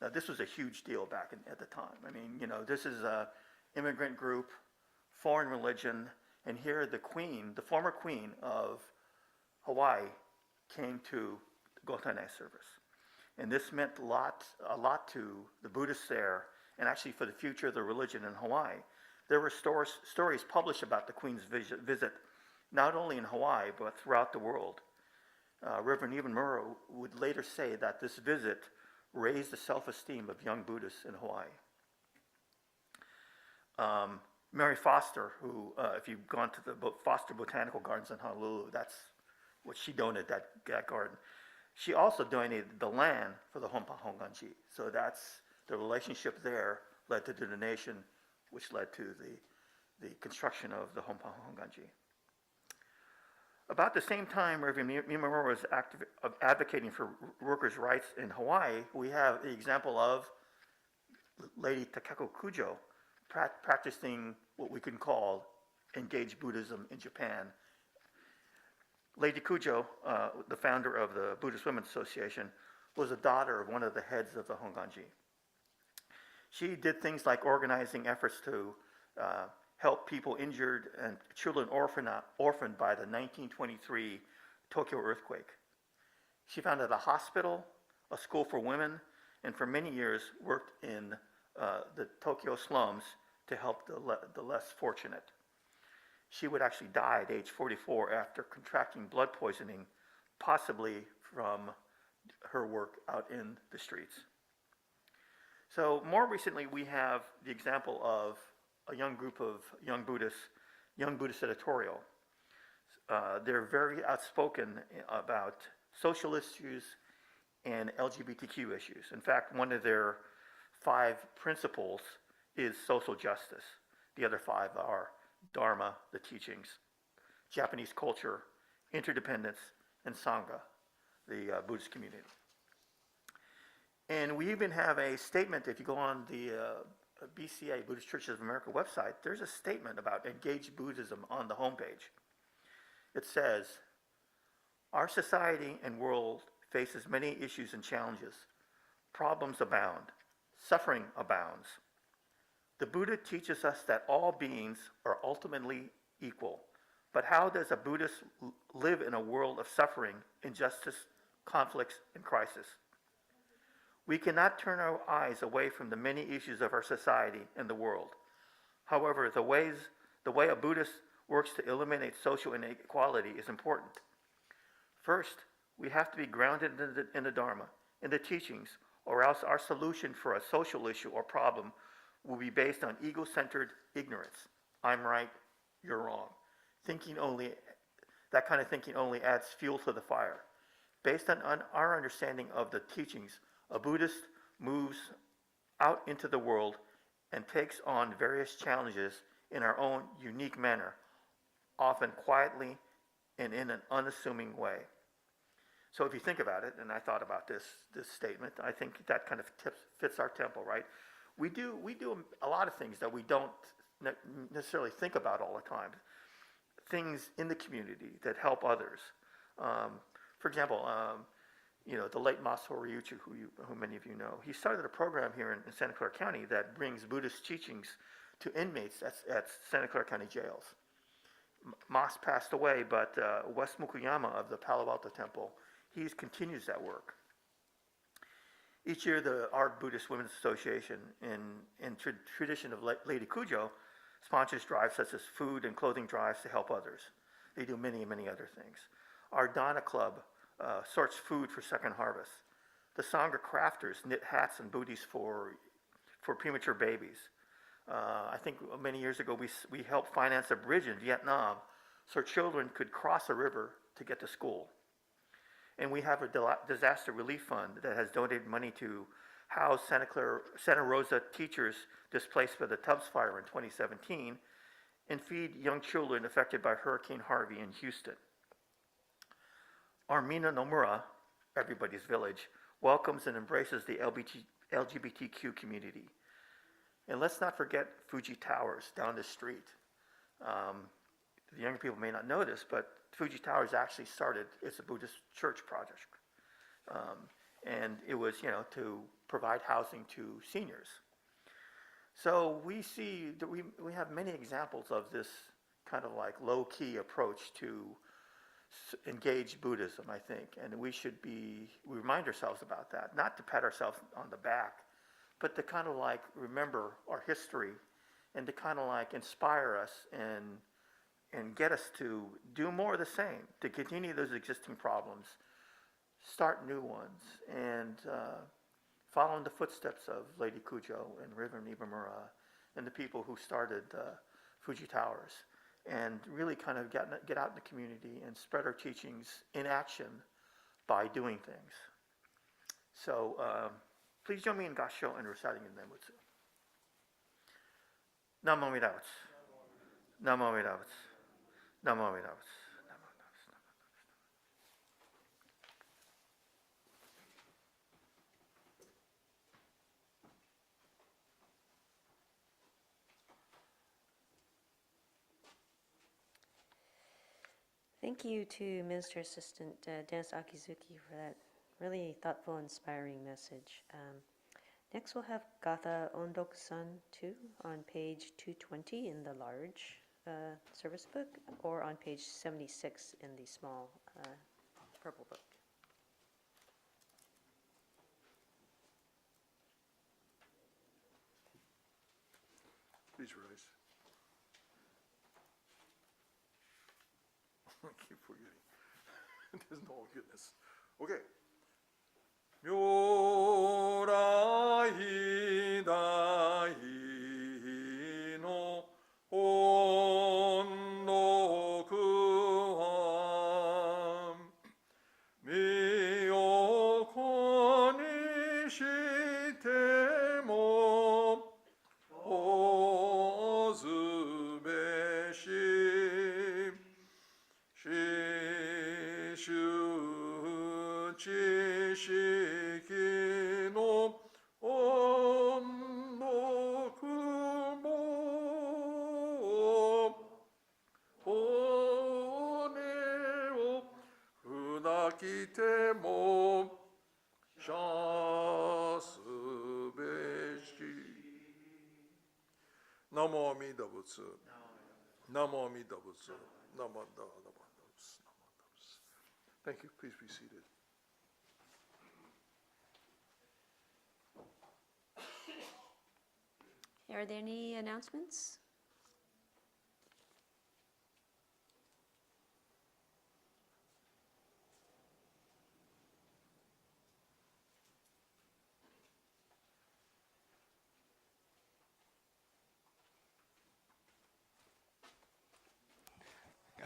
[SPEAKER 9] Now, this was a huge deal back at the time. I mean, this is an immigrant group, foreign religion, and here the queen, the former queen of Hawaii, came to the Gotanes service. And this meant a lot to the Buddhists there, and actually for the future of the religion in Hawaii. There were stories published about the queen's visit, not only in Hawaii, but throughout the world. Reverend Imamura would later say that this visit raised the self-esteem of young Buddhists in Hawaii. Mary Foster, who, if you've gone to the Foster Botanical Gardens in Honolulu, that's what she donated, that garden. She also donated the land for the Hompa Honganji. So that's the relationship there led to the donation, which led to the construction of the Hompa Honganji. About the same time Reverend Imamura was advocating for workers' rights in Hawaii, we have the example of Lady Takeko Kujo practicing what we can call engaged Buddhism in Japan. Lady Kujo, the founder of the Buddhist Women's Association, was a daughter of one of the heads of the Honganji. She did things like organizing efforts to help people injured and children orphaned by the 1923 Tokyo earthquake. She founded a hospital, a school for women, and for many years worked in the Tokyo slums to help the less fortunate. She would actually die at age 44 after contracting blood poisoning, possibly from her work out in the streets. So more recently, we have the example of a young group of young Buddhist editorial. They're very outspoken about social issues and LGBTQ issues. In fact, one of their 5 principles is social justice. The other 5 are Dharma, the teachings, Japanese culture, interdependence, and Sangha, the Buddhist community. And we even have a statement, if you go on the BCA, Buddhist Churches of America website, there's a statement about engaged Buddhism on the homepage. It says, our society and world faces many issues and challenges. Problems abound. Suffering abounds. The Buddha teaches us that all beings are ultimately equal. But how does a Buddhist live in a world of suffering, injustice, conflicts, and crisis? We cannot turn our eyes away from the many issues of our society and the world. However, the way a Buddhist works to eliminate social inequality is important. First, we have to be grounded in the Dharma in the teachings, or else our solution for a social issue or problem will be based on ego-centered ignorance. I'm right, you're wrong. That kind of thinking only adds fuel to the fire. Based on our understanding of the teachings, a Buddhist moves out into the world and takes on various challenges in our own unique manner, often quietly and in an unassuming way. So if you think about it, and I thought about this statement, I think that kind of fits our tempo, right? We do a lot of things that we don't necessarily think about all the time. Things in the community that help others. For example, the late Masaru Ryuichi, who many of you know, he started a program here in Santa Clara County that brings Buddhist teachings to inmates at Santa Clara County jails. Mas passed away, but Wes Mukuyama of the Palo Alto Temple, he continues that work. Each year, our Buddhist Women's Association, in tradition of Lady Kujo, sponsors drives such as food and clothing drives to help others. They do many, many other things. Our Dana Club sorts food for Second Harvest. The Sangha crafters knit hats and booties for premature babies. I think many years ago we helped finance a bridge in Vietnam so children could cross a river to get to school. And we have a disaster relief fund that has donated money to house Santa Rosa teachers displaced by the Tubbs fire in 2017 and feed young children affected by Hurricane Harvey in Houston. Armina Nomura, everybody's village, welcomes and embraces the LGBTQ community. And let's not forget Fuji Towers down the street. The younger people may not know this, but Fuji Towers actually it's a Buddhist church project. And it was, to provide housing to seniors. So we see that we have many examples of this kind of like low-key approach to engage Buddhism, I think. And we remind ourselves about that, not to pat ourselves on the back, but to kind of like remember our history and to kind of like inspire us and get us to do more of the same, to continue those existing problems, start new ones, and follow in the footsteps of Lady Kujo and Reverend Ibamura and the people who started Fuji Towers, and really kind of get out in the community and spread our teachings in action by doing things. So please join me in Gassho and reciting in Nembutsu. Namu Amida Butsu. Namu Amida Butsu. Namu Amida Butsu.
[SPEAKER 8] Thank you to Minister Assistant Dennis Akizuki for that really thoughtful, inspiring message. Next we'll have Gatha Ondokusan II on page 220 in the large service book, or on page 76 in the small purple book.
[SPEAKER 2] Please rise. I keep forgetting. There's no goodness. Okay. Myorai dai no ondokuhan miyoko ni shite mo ozubeshi Namu Amida Butsu. Namu Amida Butsu. Namu Amida Butsu. Thank you. Please be seated.
[SPEAKER 8] Are there any announcements?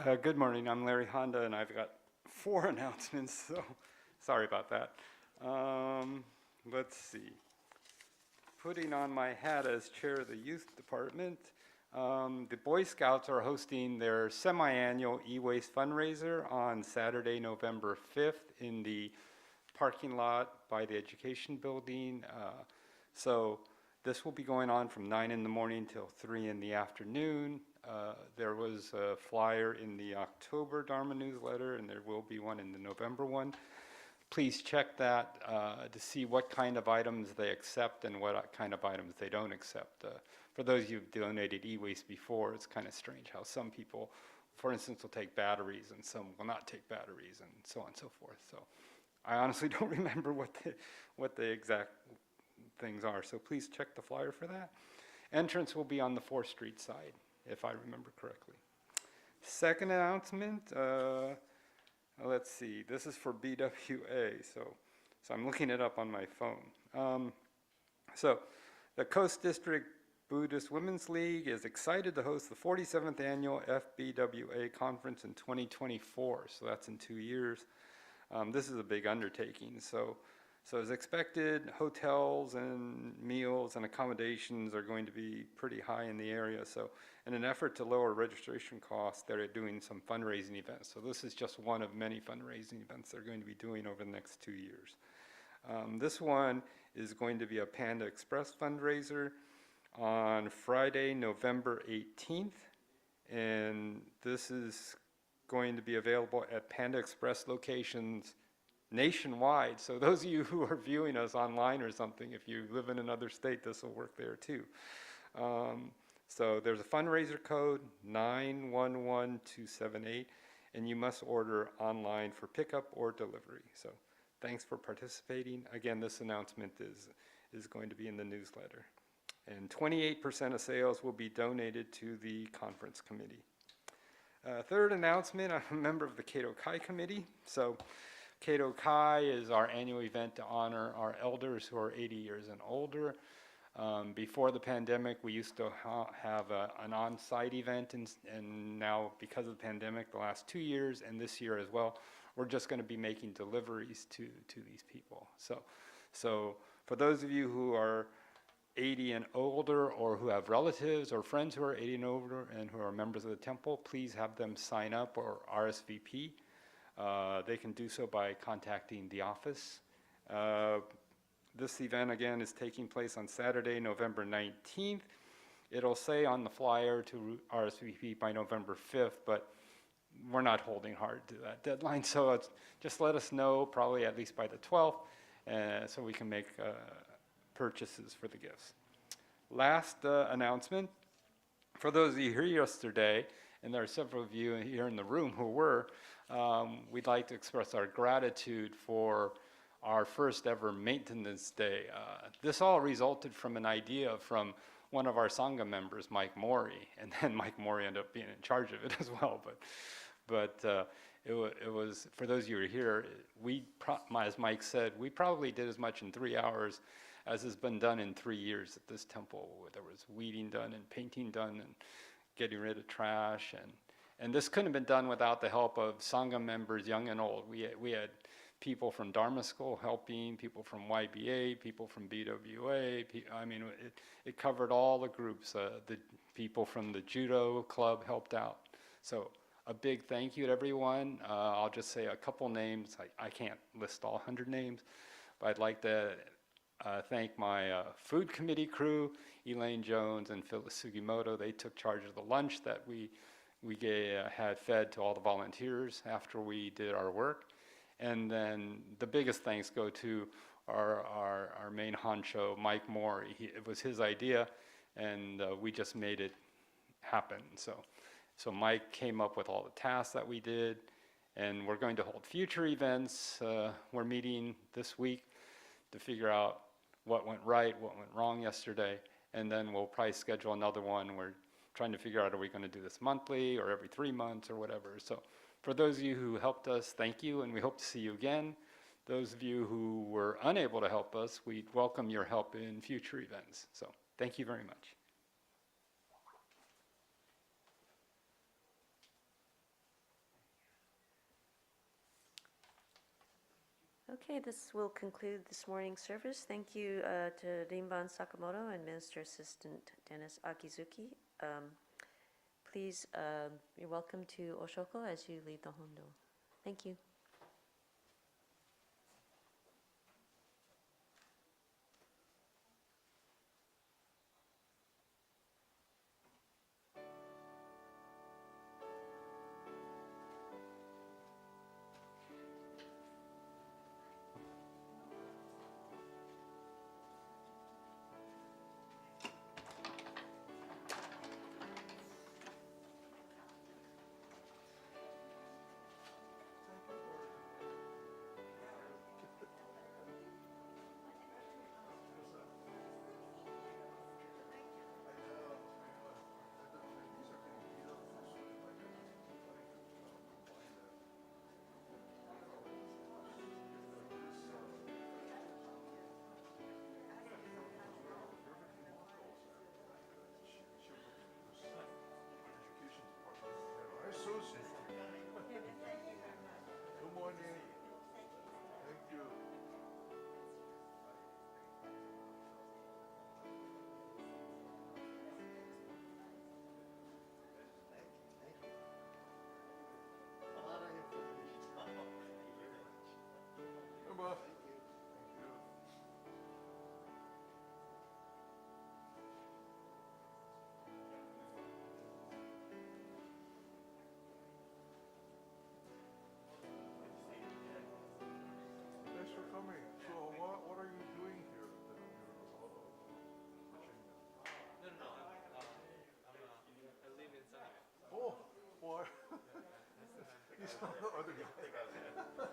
[SPEAKER 6] Good morning, I'm Larry Honda, and I've got 4 announcements, so sorry about that. Let's see. Putting on my hat as chair of the youth department, the Boy Scouts are hosting their semi-annual e-waste fundraiser on Saturday, November 5th in the parking lot by the education building. So this will be going on from 9 in the morning till 3 in the afternoon. There was a flyer in the October Dharma newsletter, and there will be one in the November one. Please check that to see what kind of items they accept and what kind of items they don't accept. For those of you who've donated e-waste before, it's kind of strange how some people, for instance, will take batteries and some will not take batteries and so on and so forth. So I honestly don't remember what the exact things are, so please check the flyer for that. Entrance will be on the 4th Street side, if I remember correctly. Second announcement, let's see, this is for BWA, so I'm looking it up on my phone. So the Coast District Buddhist Women's League is excited to host the 47th annual FBWA conference in 2024, so that's in 2 years. This is a big undertaking, so as expected, hotels and meals and accommodations are going to be pretty high in the area. So in an effort to lower registration costs, they're doing some fundraising events. So this is just one of many fundraising events they're going to be doing over the next 2 years. This one is going to be a Panda Express fundraiser on Friday, November 18th. And this is going to be available at Panda Express locations nationwide. So those of you who are viewing us online or something, if you live in another state, this will work there too. So there's a fundraiser code 911278, and you must order online for pickup or delivery. So thanks for participating. Again, this announcement is going to be in the newsletter. And 28% of sales will be donated to the conference committee. Third announcement, I'm a member of the Kato Kai committee. So Kato Kai is our annual event to honor our elders who are 80 years and older. Before the pandemic, we used to have an on-site event, and now because of the pandemic, the last 2 years and this year as well, we're just going to be making deliveries to these people. So for those of you who are 80 and older, or who have relatives or friends who are 80 and older and who are members of the temple, please have them sign up or RSVP. They can do so by contacting the office. This event, again, is taking place on Saturday, November 19th. It'll say on the flyer to RSVP by November 5th, but we're not holding hard to that deadline, so just let us know, probably at least by the 12th, so we can make purchases for the gifts. Last announcement, for those of you here yesterday, and there are several of you here in the room who were, we'd like to express our gratitude for our first ever maintenance day. This all resulted from an idea from one of our Sangha members, Mike Mori, and then Mike Mori ended up being in charge of it as well. But it was, for those of you who are here, as Mike said, we probably did as much in 3 hours as has been done in 3 years at this temple. There was weeding done and painting done and getting rid of trash, and this couldn't have been done without the help of Sangha members, young and old. We had people from Dharma School helping, people from YBA, people from BWA. I mean, it covered all the groups. The people from the judo club helped out. So a big thank you to everyone. I'll just say a couple names. I can't list all 100 names, but I'd like to thank my food committee crew, Elaine Jones and Phyllis Sugimoto. They took charge of the lunch that we had fed to all the volunteers after we did our work. And then the biggest thanks go to our main honcho, Mike Mori. It was his idea, and we just made it happen. So Mike came up with all the tasks that we did, and we're going to hold future events. We're meeting this week to figure out what went right, what went wrong yesterday, and then we'll probably schedule another one. We're trying to figure out, are we going to do this monthly or every 3 months or whatever. So for those of you who helped us, thank you, and we hope to see you again. Those of you who were unable to help us, we welcome your help in future events. So thank you very much.
[SPEAKER 8] Okay, this will conclude this morning's service. Thank you to Rinban Sakamoto and Minister Assistant Dennis Akizuki. Please, you're welcome to Oshoko as you leave the Hondo. Thank you.
[SPEAKER 2] Hi, Susie. Good morning. Thank you. Emma. Thanks for coming. So what are you doing here then?
[SPEAKER 10] I live in Sunny.
[SPEAKER 2] Oh, boy. He's the other guy.